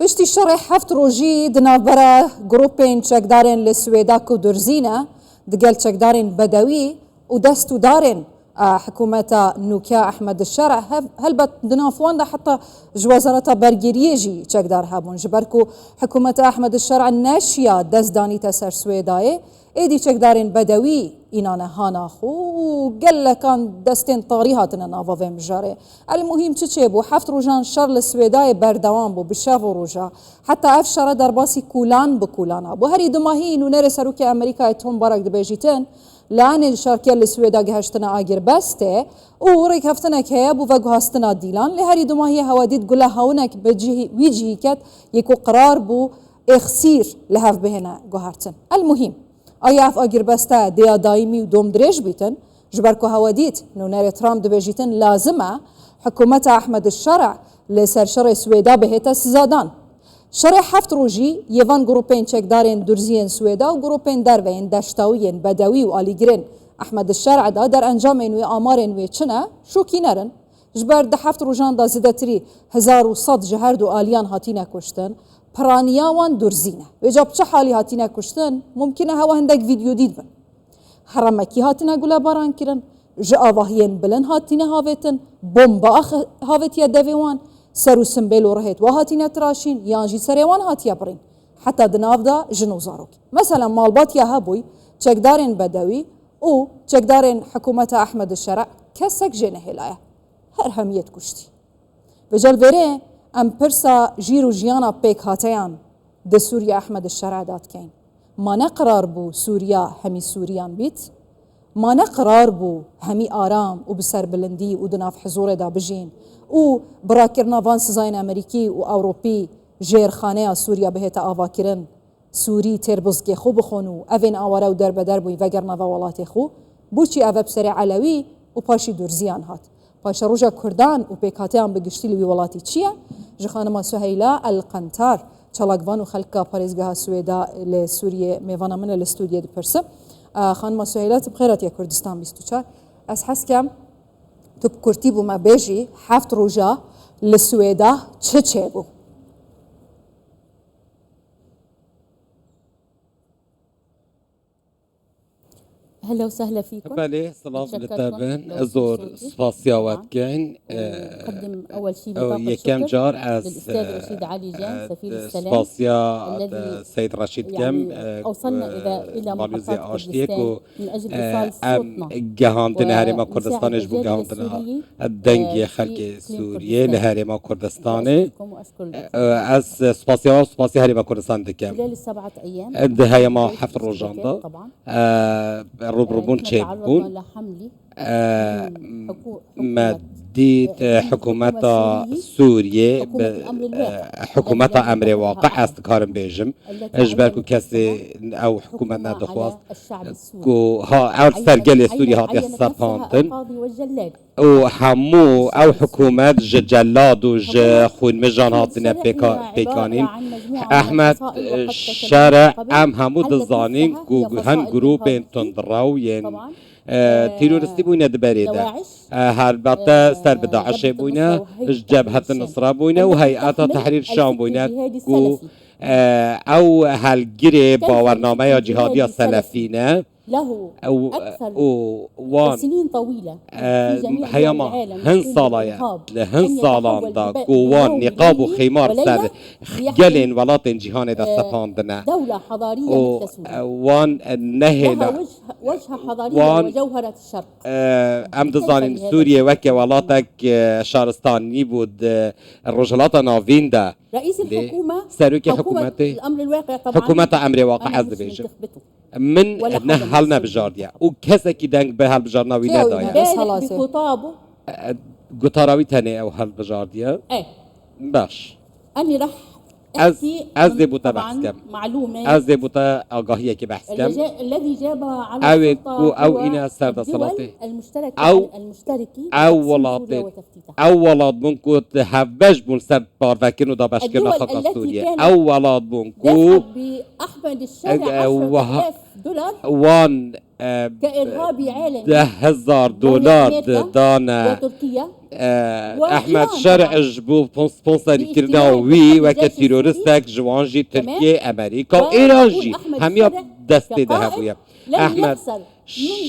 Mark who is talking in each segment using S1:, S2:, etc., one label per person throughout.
S1: پشتی شەڕێ هەفت ڕۆژی دنابەرە گروپên çekdarên li Swêda ku durzîne digel çekdarên bedewî û dest û darên hikûmeta nûka Ehmed Şerع helbet di nav wan de heta ji wezareta bergiriyê jî çekdar hebûn ji ber ku hikûmeta Ehmed Şerع neşiya dest danîte ser Swêdayê êdî çekdarên bedewî înane hana xwe û gelekan destên tarî hatine nava vê mijarê. Elmuhîm çi çêbû heft rojan şer li Swêdayê berdewam bû bi şev û roja heta ev şera derbasî kûlan bi kûlan bû. Herî dimahî nûnerê Serokê Amerîkayê Tom Barrack dibêjîtin lanên şarkê li Swêda gihiştina agîrbestê û rêkeftinek heye bû veguhastina dîlan lê herî dimahiyê hewedît gule hewnek bi wî cihî ket yê ku qirar bû êxsîr li hev bihêne guhertin. Elmuhîm آیا اف agîrbeste dêya daîmî û domdirêj bîtin ji ber ku hewedît nûnerê Trump dibêjîtin lazim e hikûmeta Ehmed Şerع li ser şerê Swêda bihête sizadan. Şerê heft rojî yêvan grupên çekdarên durziyên Swêda û grupên derveyên deştawiyên bedewî û alîgirên Ehmed Şerع da derencamên wê amarên wê çi ne şokî nerin. Ji ber di heft rojan da zêdetirî 1100 ji her du aliyan hatîne kuştin. پرانیا وان درزینه و جاب چه حالی هاتینه کشتن ممکنه هوا هندک ویدیو دید بن حرمکی هاتینه گله باران کرن جاواهین بلن هاتینه هاوتن بمبا هاوتیا دویوان سرو سمبل و رهت و هاتینه تراشین یانجی سریوان هاتیا برین حتی دناف دا جنو زاروک مثلا مالبات یا هبوی چکدارین بدوی او چکدارین حکومت احمد شرع کسک جنه هلایه هر همیت کشتی و جلوره ام پرسا جیر و جیانا پیک هاتیان ده سوریا احمد الشرع داد کین ما نقرار بو سوریا همی سوریان بیت ما نقرار بو همی آرام و بسر بلندی و دناف حضور دا بجین و براکرنا وان سزاین امریکی و اوروپی جیرخانه سوریا بهت آوا کرن سوری تربزگی خو بخونو اوین آواره و در بدر بوی وگرنا و ولات خو بوچی او بسر علوی و پاشی دورزیان هات پاش روجا کردان و پیکاتیان بگشتی لوی ولاتی چیه؟ جه خانم سهیلا القنطار چلاقوان و خلقا پاریزگاه سویدا لسوریه میوانا من الاستودیو دپرسه خانم سهیلا تبخیرات یا کردستان 24 از حس کم تب کرتی بو ما بیجی هفت روجا لسویدا چه بو؟
S2: هلا وسهلا فيكم.
S3: بله سلام للتابعين أزور سباسياوات كين
S2: أقدم أول شيء بطاقة
S3: يكم جار
S2: للأستاذ رشيد علي جان سفير السلام
S3: سباسيا
S2: الذي
S3: السيد رشيد كم
S2: أوصلنا إلى محطات كردستان من أجل إيصال صوتنا
S3: جهانتنا هرم كردستان جبو جهانتنا الدنجي خلق سوريا لهرم كردستان از سباسيا هرم كردستان دكم
S2: خلال السبعة أيام
S3: ده ما حفظ روجاندا
S2: طبعا
S3: ربون تشيبون مديد حكومة سوريا حكومة أمر واقع استكارم بيجم اجبركو كسي أو حكومة دخواست كو ها أو سرقل سوريا هاتي السفانتن وحمو أو حكومة جلاد وج خون مجان هاتنا بيكانين أحمد شارع أم همو دزانين كو هن جروبين تندراوين تيرورستي بوينة دبريدة هربطة سر بداعش بوينة جبهة النصرة بوينة وهيئات تحرير الشام بوينة كو أو هالجري باورنامة يا جهادية سلفينة
S2: له أكثر سنين طويلة
S3: هيما هن صلايا لهن صالان دا قوان نقاب وخمار سر جلين ولاتن جهان دا سفاندنا
S2: دولة حضارية مثل سوريا
S3: وان نهلا
S2: وجه حضارية وجوهرة الشرق
S3: ام دزانين سوريا وكي ولاتك شارستاني بود الرجلات نافين دا
S2: رئيس الحكومة
S3: سروكي حكومتي
S2: الأمر الواقع طبعا
S3: حكومة أمر واقع از بيجم من نهلنا بجارديا وكسا كي دنگ به هل بجارنا وينا دايا
S2: بخطابه
S3: قطاراوي تاني او هل بجارديا
S2: ايه
S3: باش
S2: أني رح
S3: از دي بوتا بحث كم
S2: معلومة
S3: از دي بوتا آگاهية كي بحث كم
S2: الذي جابها على
S3: او إنا سردة صلاتي
S2: المشتركي
S3: او ولاد منكو تهبش بون سرد باروكينو دا بشكرنا خاقا سوريا او ولاد منكو
S2: بأحمد الشارع 10,000 دولار
S3: وان
S2: كإرهابي عالمي
S3: $10,000 دانا
S2: وتركيا
S3: احمد شرع جبو سبونسر كرنا وي وك تيرورستك جوانجي تركيا امريكا وايرانجي هم دستي ذهبوا
S2: احمد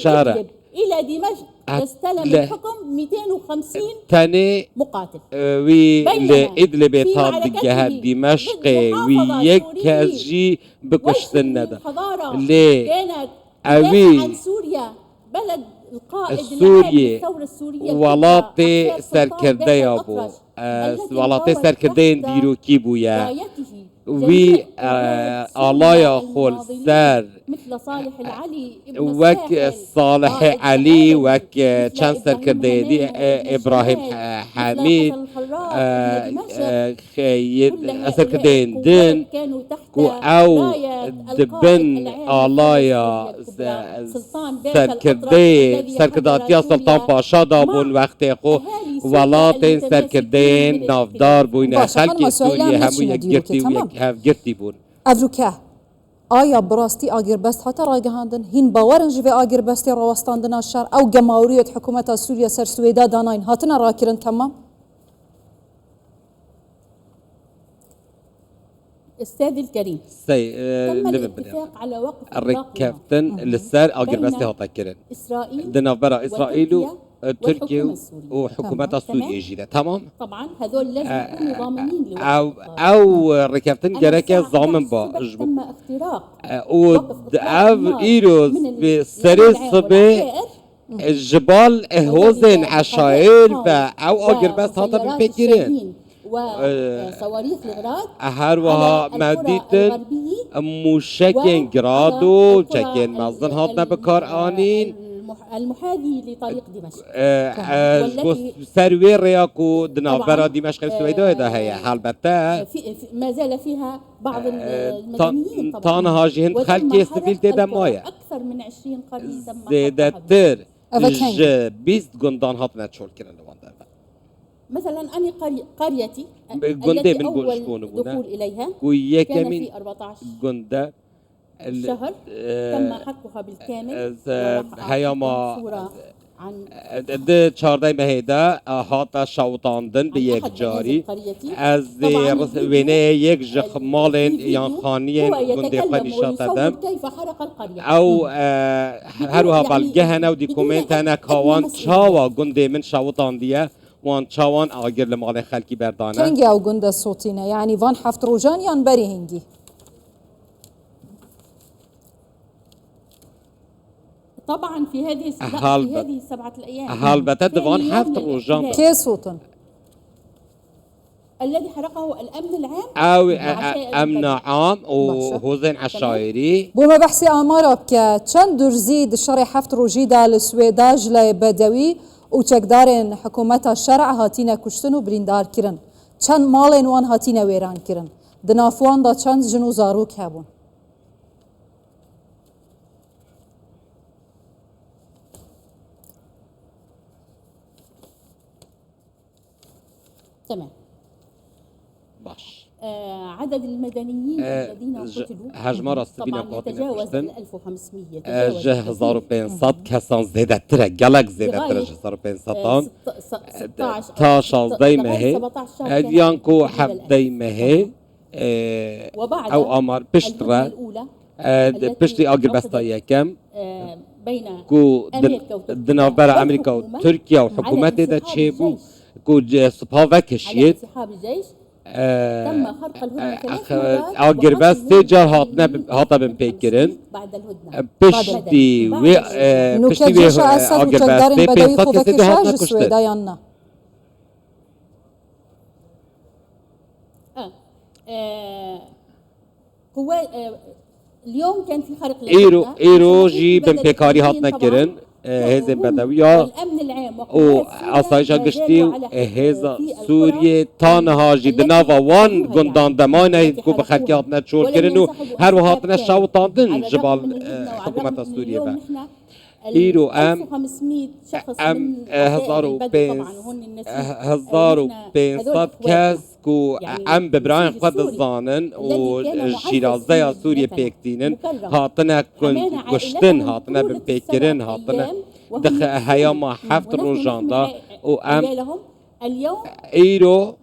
S2: شرع الى دمشق استلم
S3: لا.
S2: الحكم 250
S3: تاني
S2: مقاتل
S3: وي لإدلب دقيها دمشق ويكجي بكشتنا ليه
S2: كانت
S3: أوي
S2: عن سوريا بلد القائد
S3: السوري
S2: الثورة السورية
S3: ولاتي سركردي ابو ولاتي سركردين ديرو كيبويا وي الله يقول سر
S2: مثل صالح العلي
S3: وك صالح علي وك كان سركردي دي ابراهيم حميد خيد سركردين دين كو او دبن الله يا سركرداتيا سلطان باشا دابون وقت خو ولاتين سركردين نافدار بوين خلق سوريا همو یک گرتی و یک هف گرتی بون
S1: افروکه آیا براستی آگر بست حتی راگهاندن هین باورن جوی آگر بستی راوستاندن الشهر او جمهوریت حکومت سوریا سر سویدا داناین هاتنا راکرن تمام
S2: استاذ الكريم تم الاتفاق على وقف
S3: الركبتن للسر آگر بستی هاتا کرن
S2: إسرائيل
S3: دنا برا إسرائيل تركيا وحكومات سوريا جيدا تمام
S2: طبعا هذول لازم يكونوا ضامنين
S3: او ركبتن جركه ضامن با
S2: تم اختراق
S3: او ايروز بسري صبي الجبال هوزن عشائر او اجر بس هذا بالفكرين
S2: وصواريخ الغراد
S3: هروها مديتن مشكين جرادو جاكين مازن هاتنا بكار آنين
S2: المحاذي لطريق دمشق
S3: سروي رياكو دنافرا دمشق السويداء ده هي البته
S2: ما زال فيها بعض المدنيين طبعا
S3: طانها جهن خلقي استفيل تبا مايا
S2: اكثر من 20 قرية تم
S3: زيدتر بيست قندان هاتنا تشول كنا لواندا
S2: مثلا أنا قريتي
S3: التي
S2: أول دخول إليها كان في 14
S3: قندة
S2: شهر تم حرقها بالكامل
S3: هياما ده چارده مهدا هاتا شوطاندن به یک جاری از وینه یک جخمالین یا خانیین گنده قریشات دادم او هروها بلگهنه و دیکومنتانه کاوان چاوا گنده من شوطاندیه وان چاوان آگر لمال خلکی بردانه
S1: کنگی او گنده صوتینه یعنی وان هفت روزان یان بری هنگی
S2: طبعا في هذه السبعة الأيام
S3: هالبته دوان هفت روزان
S1: كي صوتن
S2: الذي حرقه الأمن العام
S3: أو أمن عام وهوزن عشائري
S1: بوما بحثي آمارا بكا چند درزي دشاري هفت روجي دا لسويداج لبدوي و چکدارن حکومت شرع هاتینا کشتن و بریندار کرن چند مالین وان هاتینا ویران کرن دنافوان دا چند جنو زاروک هبون
S2: تمام
S3: باش
S2: عدد المدنيين الذين قتلوا
S3: هجمار السبينة قاتلين
S2: كشتن 1500
S3: جه 1500 كسان زيادة ترى جالك زيادة ترى 1500 16 دايما هي يانكو حب دايما هي أو أمر بشترى بشتري أجر بسطايا كم
S2: بين
S3: دنافبر أمريكا وتركيا وحكومات ده تشيبو كو سبها كشيت
S2: انسحاب الجيش تم خرق الهدنة 3 مرات
S3: أجر بس تجار هاتا بمبيكرن
S2: بعد الهدنة
S3: بشتي
S1: نوكي جيش أسد وتقدرين بدأ يخوض كشاج السويدا يانا
S2: اليوم كان في خرق
S3: إيرو جي بمبيكاري هاتنا كرن هذا بدوية
S2: والأمن العام
S3: وأصايشة قشتي هذا سوريا تانها جدنافا وان قندان دمانة يكون بخلقياتنا تشور كرنو هر وهاتنا شاوطاندن جبال حكومة سوريا إيرو
S2: 1500 شخص من
S3: هزارو بين هزارو بين صد كاس كو أم ببراهيم قد الظانن وجيرازيا سوريا بيكتينن هاتنا كشتن هاتنا ببيكرن هاتنا دخ هياما حفت روجاندا وأم
S2: اليوم
S3: إيرو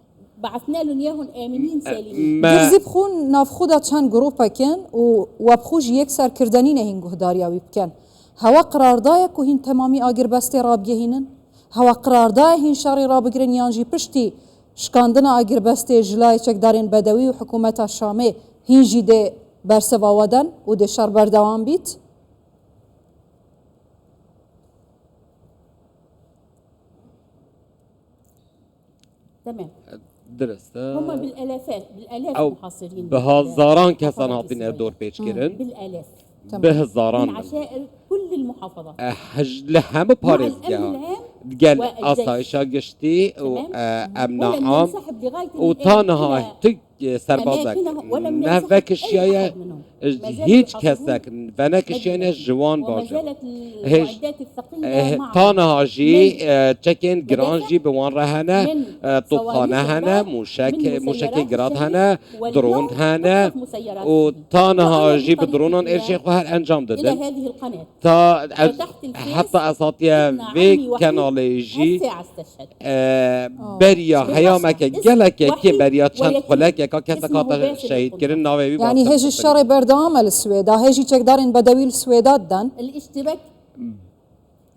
S2: بعثنا لهم اياهم امنين سالمين
S1: درزي بخون نافخودا چند گروپا کن و وابخوش یک سر کردنین هین گهداریاوی بکن هوا قراردایا که هین تمامی آگر بسته رابگه هینن هوا قراردایا هین شاری رابگرن یانجی پشتی شکاندنا آگر بسته جلای چکدارین بدوی و حکومت شامه هین جیده برسوا ودن و ده شر بردوان بیت
S2: تمام
S3: درسته
S2: هم بالالاف محاصرين
S3: بهزاران كسان هاتين دور بيتش كيرن
S2: بالالاف
S3: بهزاران
S2: من عشائر كل المحافظات
S3: لهم باريس قال أصايشا قشتي وأمنا عام وطانها تك سربازك نفك الشيء هيج كسك فنك الشيء جوان باجا هيج طانها جي تشكين جرانجي بوان رهنا طوفان هنا موشك جراد هنا درون هنا وطانها جي بدرونان إيش خوهر أنجام
S2: إلى
S3: دادن
S2: هذه القناة
S3: تا حتى أساطيا في كاناليجي بريا هيامك جلك كي بريا چند خلك يكا كسكات شهيد كرن ناوي
S1: يعني هيجي الشر بردام السويدا هيجي تقدرين بدوي السويدا دن
S2: الاشتباك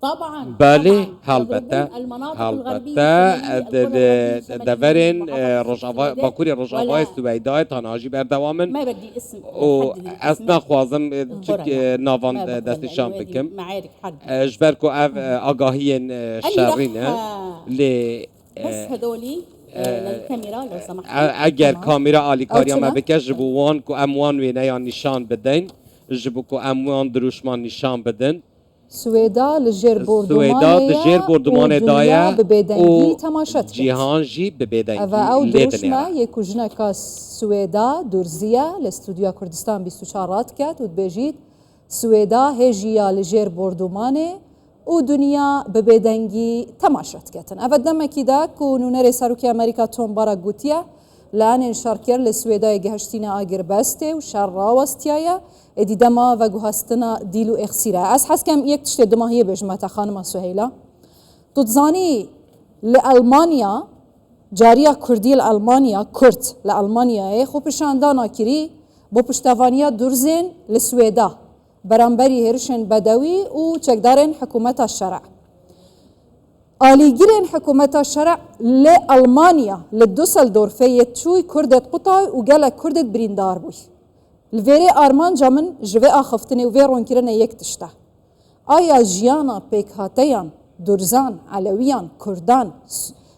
S2: طبعا
S3: بالي هالبتا دفرين رجعوا باكوري رجعوا السويدا تناجي بردوامن
S2: ما بدي اسم
S3: أثناء خوازم نافان دستشان بكم
S2: معارك حرب
S3: جبركو آگاهين شرينة
S2: بس هذولي للكاميرا لو سمحت
S3: اگر کامیرا آلیکاریا ما بکش جبوان کو اموان وینه یا نشان بدین جبو کو اموان دروشمان نشان بدن
S1: سويدا لجير
S3: بوردمان دایا
S1: ببيدنگي تماشت
S3: جيهان جي ببيدنگي
S1: أو أو دروشما يكو جنكا سويدا دورزيا لاستوديو كردستان 24 رات كات وتبيجيت سويدا هجيا لجير بوردمانه و دنیا ببیدنگی تماشات کردن. اول کیدا کونونر سروکی امریکا توم بارا گوتیا لان انشارکر لسویدای گهشتینا آگر بسته و شر راوستیایا ادیدما و گوهستنا دیلو اخسیره. از حس کم یک تشت دماهی بجمعت خانم سهیلا. تزانی لألمانیا جاریا کردی لألمانیا کرد لألمانیا خوبشان دانا کری با پشتوانیا درزین لسویدا. برانبری هرشن بدوی و چکدارن حکومت الشرع آلیگیرن حکومت الشرع لألمانیا لدوسلدورف یتشوی کردت قطع و گل کردت بریندار بوی الویری آرمان جامن جوه آخفتنی و ویرون کرن یک تشته آیا جیانا پیک هاتیان درزان علویان کردان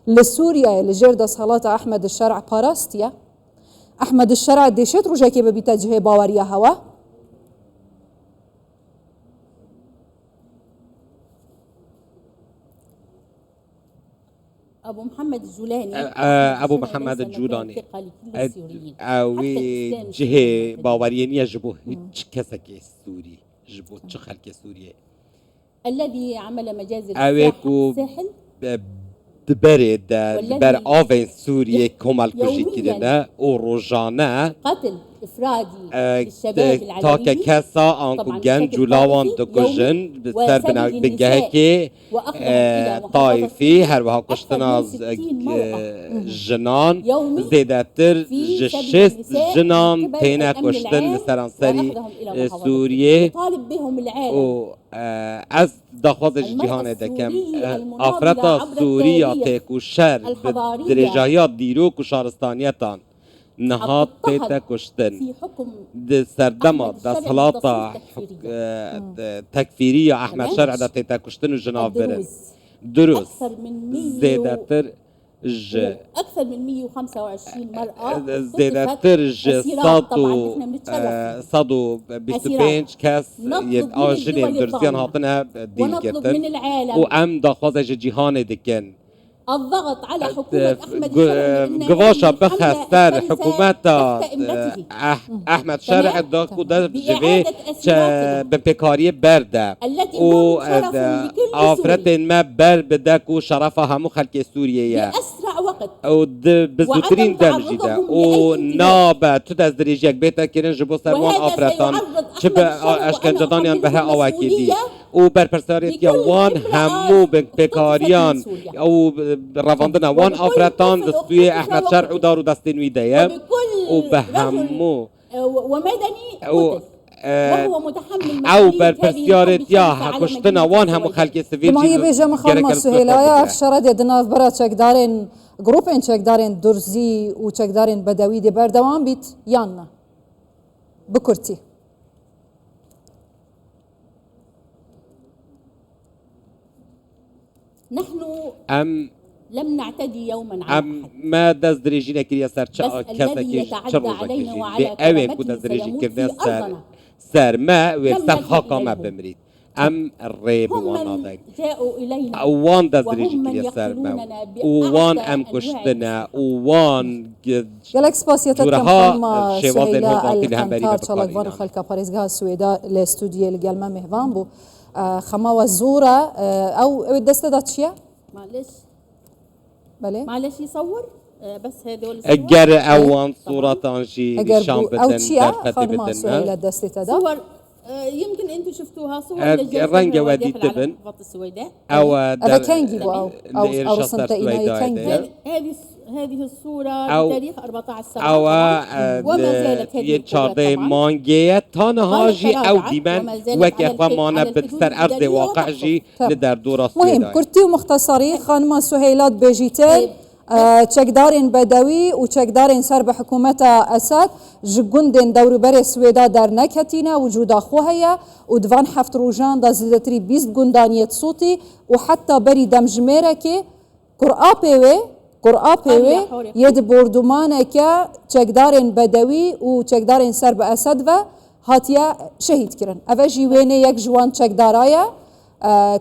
S1: لسوریا لجرد صالات احمد الشرع پاراستیا احمد الشرع دیشت روژه که ببیتا جهه باوریا هوا
S2: أبو محمد الجولاني
S3: أبو محمد الجولاني أوي جهة باوريين يجبو هيج كسك سوري جبو تشخلك سوريا
S2: الذي عمل مجازر
S3: الساحل دبرد بر آوين سوريا كمال كجي كدنا وروجانا
S2: قتل إفرادي للشباب العربي
S3: تاكا كاسا أنكو جن جولاوان دكوجن بسر بنجهكي طائفي هروها قشتنا جنان زيداتر جشست جنان تينا قشتن لسرانسري سوريا
S2: طالب بهم العالم
S3: از دخواز جهان دکم افراد سوریا تکو شر درجایات دیروک و شهرستانیتان نهاد پیتا کشتن د سردما د صلاة تکفیری احمد شرع دا پیتا کشتن و جناب برن دروس زیدتر
S2: أكثر من 125 مرأة
S3: زيادتر صادو بيستبينش كاس آجلين درسيان هاتنها دين كرتن وأم داخوازة جيهان دكن
S2: الضغط على حكومة أحمد الشرع
S3: قواشا بخستر حكومة أحمد شرع داكو ده جبه ببكاري برده
S2: التي هم شرف لكل
S3: آفرت ما بر بداكو شرفها مو خلق سوريا
S2: بأسرع وقت
S3: بزوترين دمجيدا ونابا تدزدريجيك بيتا كيرن جبو سروان آفرتان شب أشكن جدانيان بها أواكيدي وبر برساريت يا وان همو بكاريان أو رفاندنا وان آفرتان دستوي أحمد شرع ودارو دستين ويدايا وبهمو
S2: ومدني وهو متحمل
S3: او برپرسیارت یا حکشتنا وان هم خلق سویل
S1: ما هي بيجا خانم سهيلا شرد يدنا برا چکدارن گروپن چکدارن درزی و چکدارن بدوی دی بردوام بیت یاننا بکرتی
S2: نحن لم نعتدي يوما على أحد
S3: ما دزدريجينا كريا سر
S2: بس الذي يتعدى علينا وعلى كرامته سيموت في أرضنا
S3: سر ما وسر حقا بمريد الريب وانا داك
S2: جاءوا إلينا
S3: وان دزدريجي كريا سر ما وان كشتنا وان
S1: جالك سباسيتك كم خانما سهيلا الخنطار شالك وان خلقا باريزغا السويدا الاستوديو اللي قال ما مهوان بو خما وزورة أو دستة داتشيا
S2: معلش
S1: بله
S2: معلش يصور بس هذول
S3: اگر اوان صورة تانشي شام بدن
S1: او تشيا خانما سهيلا دستة دا
S2: صور يمكن انتم شفتوها صور
S3: الرنجة ودي تبن
S2: السويداء
S3: او
S1: هذا كان جيبوا او رسمت اينا كان
S2: هذه الصورة بتاريخ 14/7
S3: وما زالت هذه الصورة مانجية تانهاجي او ديمان وكيف مانا بتستر ارض واقع جي لدر دورة السويداء
S1: مهم كرتي ومختصري خانما سهيلات بيجيتل چکدارین بدوی و چکدارین سر به حکومت اسد جگوندین دور بر سویدا در نکتینا وجود خوهیا و دوان هفت روزان دا زیدتری 20 گوندانیت صوتی و حتی بری دمجمره که قرآ پیوی ید بردمانه که چکدارین بدوی و چکدارین سر به اسد و هاتیا شهید کرن اوه جیوینه یک جوان چکدارایا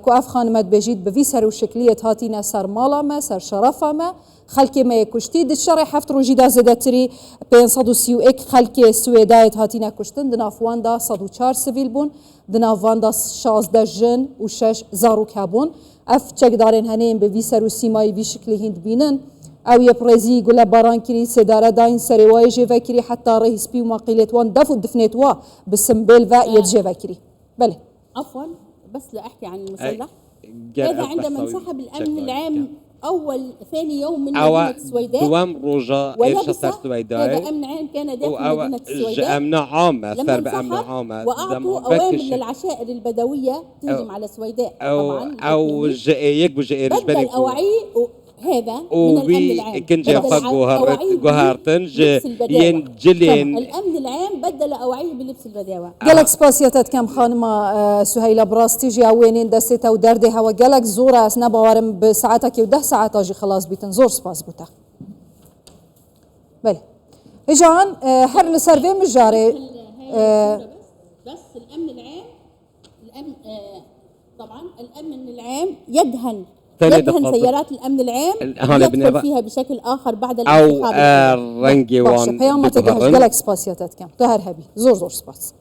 S1: کو اف خانمت بجید بوی سر و شکلیت هاتینا سر مالا ما سر شرفا ما خلقی ما کشتی د شرع هفت روزی دا زدتری 531 خلقی سویدایت هاتینا کشتن دنافوان دا 104 سویل بون دنافوان دا 16 جن و 6 زاروک هبون اف چک دارن هنین بوی سر و سیمای وی شکلی هند بینن او یه پرزی گل باران کری سداره داین سریوای جیوه کری حتی رئیس بی و ماقیلت وان دفو دفنت وا بسمبل و ید جیوه کری بله
S2: عفوا بس لأحكي عن المسلح هذا عندما انسحب الأمن العام أول ثاني يوم من مدينة السويداء ولبس هذا أمن عام كان داخل مدينة السويداء
S3: أمن عام
S2: لما انسحب وأعطوا أوامر للعشائر البدوية تهجم على السويداء طبعا
S3: أو
S2: بدل الأواعي هذا من الأمن العام
S3: كنجا جوهرتن ينجلين
S2: الأمن العام بدل أواعيه بلبس البداوة
S1: قالك سباسيتات كم خانما سهيلة براستيجي وينين دستها ودردها وقالك زورة أسنا بوارم بساعتك وده ساعات أجي خلاص بيتن زور سباس بوتا بله إجان هر لسرفي مجاري
S2: بس الأمن العام طبعا الأمن العام يدهن سيارات الأمن العام يدخل فيها بشكل آخر بعد
S3: الانتخاب أو رنجي وان
S1: بيوم ما تجهز قالك سباسياتات كم تهر هبي زور سباس